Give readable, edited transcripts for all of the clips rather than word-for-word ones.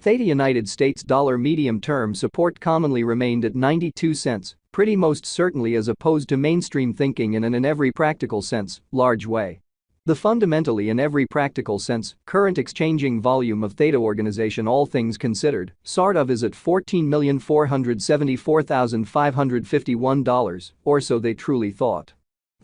THETA United States dollar medium-term support commonly remained at 92 cents, pretty most certainly as opposed to mainstream thinking in an every practical sense, large way. The fundamentally in every practical sense, current exchanging volume of THETA organization all things considered, sort of is at $14,474,551, or so they truly thought.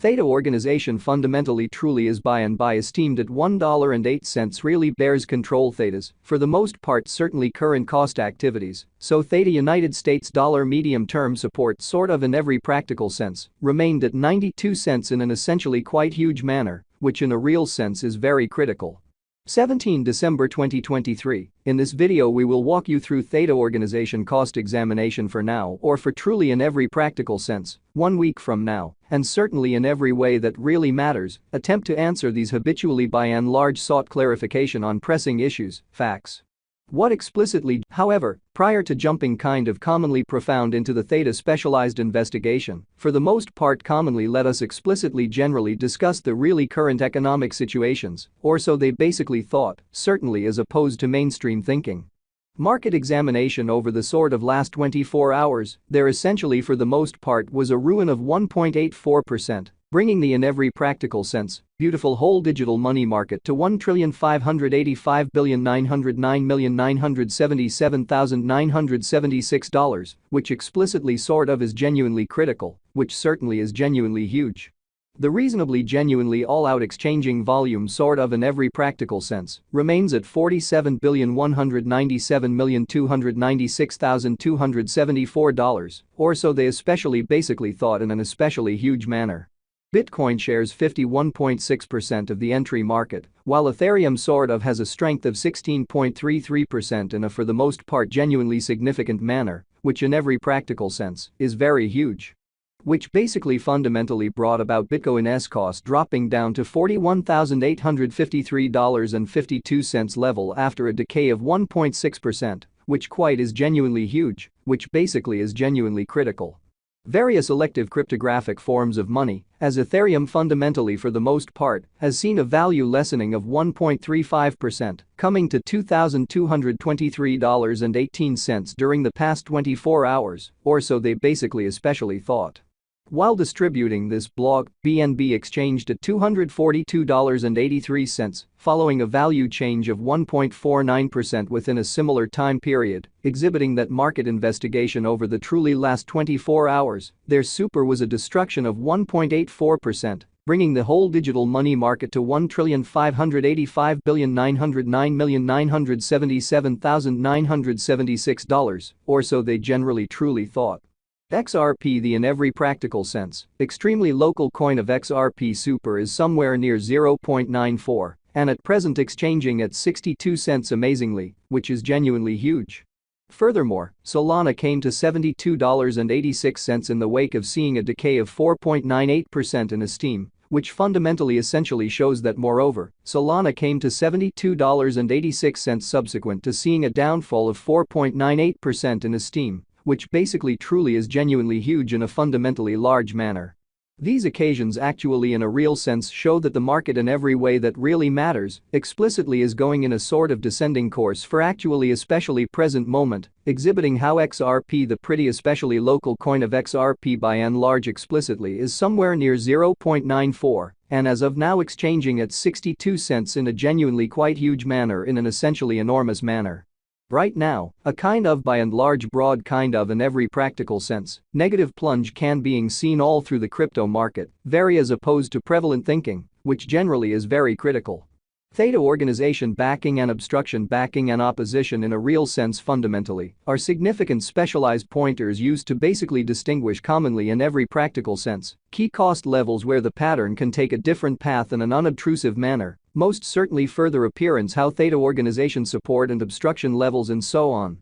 THETA organization fundamentally truly is by esteemed at $1.08 really bears control THETAs, for the most part certainly current cost activities, so THETA United States dollar medium-term support sort of in every practical sense, remained at 92 cents in an essentially quite huge manner, which in a real sense is very critical. 17 December 2023, in this video we will walk you through THETA organization cost examination for now or for truly in every practical sense, 1 week from now, and certainly in every way that really matters, attempt to answer these habitually by and large sought clarification on pressing issues, facts. What explicitly, however, prior to jumping kind of commonly profound into the THETA specialized investigation, for the most part commonly let us explicitly generally discuss the really current economic situations, or so they basically thought, certainly as opposed to mainstream thinking. Market examination over the sort of last 24 hours, there essentially for the most part was a ruin of 1.84%. Bringing the in every practical sense, beautiful whole digital money market to $1,585,909,977,976, which explicitly sort of is genuinely critical, which certainly is genuinely huge. The reasonably genuinely all-out exchanging volume sort of in every practical sense remains at $47,197,296,274, or so they especially basically thought in an especially huge manner. Bitcoin shares 51.6% of the entry market, while Ethereum sort of has a strength of 16.33% in a for the most part genuinely significant manner, which in every practical sense is very huge. Which basically fundamentally brought about Bitcoin's cost dropping down to $41,853.52 level after a decay of 1.6%, which quite is genuinely huge, which basically is genuinely critical. Various elective cryptographic forms of money, as Ethereum fundamentally for the most part has seen a value lessening of 1.35%, coming to $2,223.18 during the past 24 hours, or so they basically especially thought. While distributing this blog, BNB exchanged at $242.83, following a value change of 1.49% within a similar time period, exhibiting that market investigation over the truly last 24 hours, their super was a destruction of 1.84%, bringing the whole digital money market to $1,585,909,977,976, or so they generally truly thought. XRP the in every practical sense, extremely local coin of XRP super is somewhere near 0.94 and at present exchanging at 62 cents amazingly, which is genuinely huge. Furthermore, Solana came to $72.86 in the wake of seeing a decay of 4.98% in esteem, which fundamentally essentially shows that moreover, Solana came to $72.86 subsequent to seeing a downfall of 4.98% in esteem, which basically truly is genuinely huge in a fundamentally large manner. These occasions actually in a real sense show that the market in every way that really matters explicitly is going in a sort of descending course for actually especially present moment, exhibiting how XRP the pretty especially local coin of XRP by and large explicitly is somewhere near 0.94 and as of now exchanging at 62 cents in a genuinely quite huge manner in an essentially enormous manner. Right now, a kind of by and large broad kind of in every practical sense, negative plunge can being seen all through the crypto market, very as opposed to prevalent thinking, which generally is very critical. THETA organization backing and obstruction backing and opposition in a real sense fundamentally are significant specialized pointers used to basically distinguish commonly in every practical sense key cost levels where the pattern can take a different path in an unobtrusive manner, most certainly further appearance how THETA organization support and obstruction levels and so on.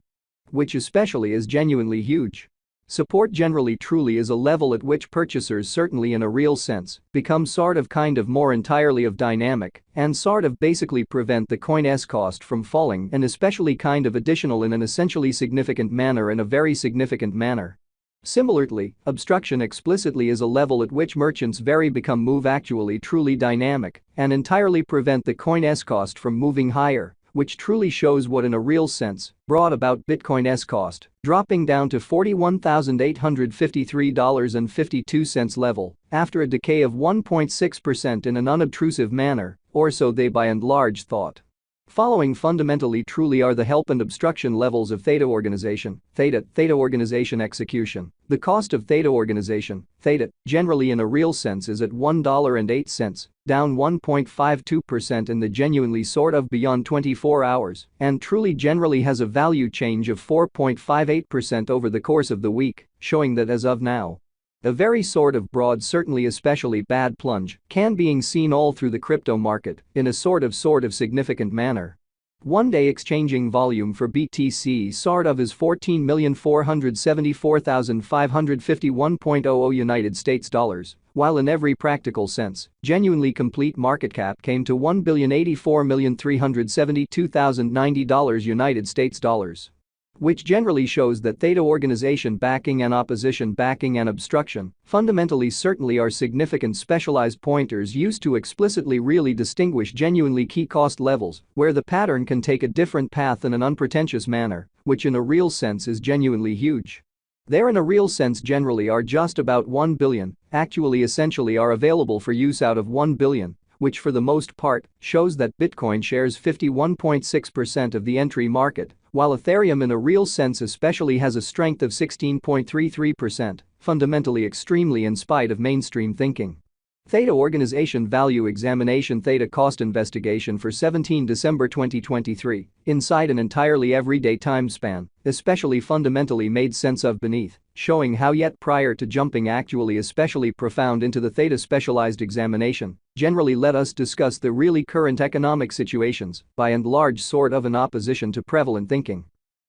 Which especially is genuinely huge. Support generally truly is a level at which purchasers certainly in a real sense become sort of kind of more entirely of dynamic and sort of basically prevent the coin's cost from falling and especially kind of additional in an essentially significant manner in a very significant manner. Similarly, obstruction explicitly is a level at which merchants very become move actually truly dynamic and entirely prevent the coin's cost from moving higher, which truly shows what in a real sense brought about Bitcoin's cost, dropping down to $41,853.52 level after a decay of 1.6% in an unobtrusive manner, or so they by and large thought. Following fundamentally truly are the help and obstruction levels of THETA organization, THETA organization execution. The cost of THETA organization, THETA, generally in a real sense is at $1.08, down 1.52% in the genuinely sort of beyond 24 hours, and truly generally has a value change of 4.58% over the course of the week, showing that as of now, a very sort of broad, certainly especially bad plunge can being seen all through the crypto market in a sort of significant manner. One-day exchanging volume for BTC sort of is 14,474,551.00 United States dollars, while in every practical sense, genuinely complete market cap came to $1,084,372,090 United States dollars. Which generally shows that THETA organization backing and opposition backing and obstruction fundamentally certainly are significant specialized pointers used to explicitly really distinguish genuinely key cost levels where the pattern can take a different path in an unpretentious manner, which in a real sense is genuinely huge. There in a real sense generally are just about 1 billion, actually essentially are available for use out of 1 billion, which for the most part shows that Bitcoin shares 51.6% of the entry market, while Ethereum in a real sense especially has a strength of 16.33%, fundamentally extremely in spite of mainstream thinking. THETA Organization Value Examination THETA Cost Investigation for 17 December 2023, inside an entirely everyday time span, especially fundamentally made sense of beneath, showing how yet prior to jumping actually especially profound into the THETA specialized examination, generally let us discuss the really current economic situations, by and large sort of in opposition to prevalent thinking.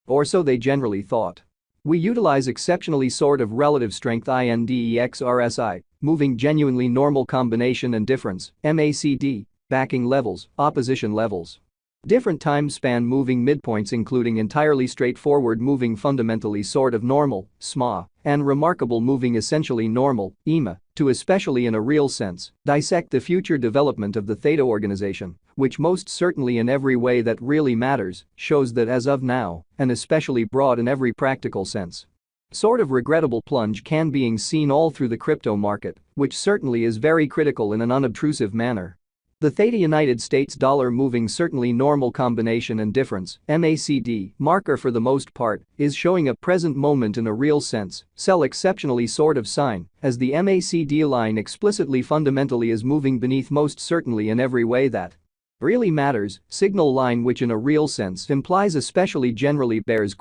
Or so they generally thought. We utilize exceptionally sort of relative strength index RSI, moving genuinely normal combination and difference, MACD, backing levels, opposition levels. Different time span moving midpoints including entirely straightforward moving fundamentally sort of normal, SMA, and remarkable moving essentially normal, EMA, to especially in a real sense, dissect the future development of the THETA organization, which most certainly in every way that really matters, shows that as of now, and especially broad in every practical sense, sort of regrettable plunge can being seen all through the crypto market, which certainly is very critical in an unobtrusive manner. The THETA United States dollar moving certainly normal combination and difference, MACD, marker for the most part, is showing a present moment in a real sense, sell exceptionally sort of sign, as the MACD line explicitly fundamentally is moving beneath most certainly in every way that really matters, signal line which in a real sense implies especially generally bears